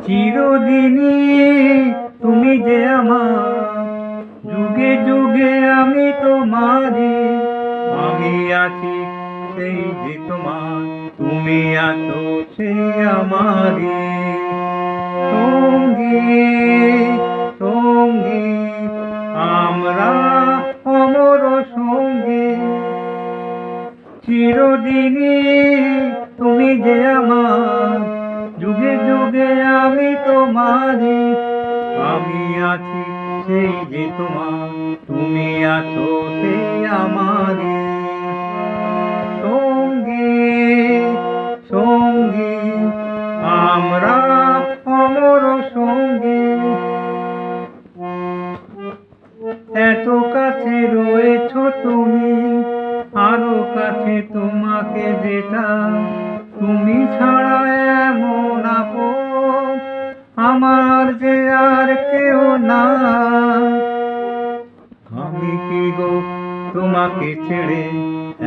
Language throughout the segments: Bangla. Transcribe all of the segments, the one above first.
চিরদিনই তুমি যে আমার, যুগে যুগে আমি তোমারই। আমি আছি সেই যে তোমার, তুমি আছো সেই আমারই। সঙ্গী সঙ্গী আমরা অমর সঙ্গী, চিরদিনই তুমি যে আমার, যুগে যুগে আমি তোমারই। আমি আছি সেই যে তোমার, তুমি আছো সেই আমারই। সঙ্গী সঙ্গী আমরা অমর সঙ্গী, এত কাছে রয়েছো তুমি, আরো কাছে তোমাকে যেটা, তুমি ছাড়া এমন আপন আমার যে আর কেউ না। আমি কি গো তোমাকে ছেড়ে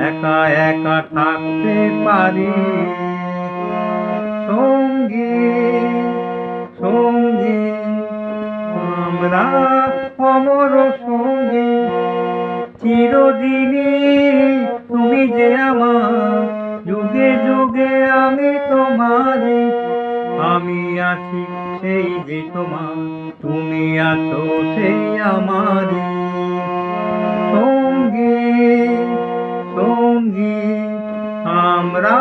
একা একা থাকতে পারি? সঙ্গী সঙ্গী আমরা অমর সঙ্গী, চিরদিনই তুমি যে আমার, যুগে যুগে আমি তোমারই। আমি আছি সেই যে তোমার, তুমি আছো সেই আমারই। সঙ্গী সঙ্গী আমরা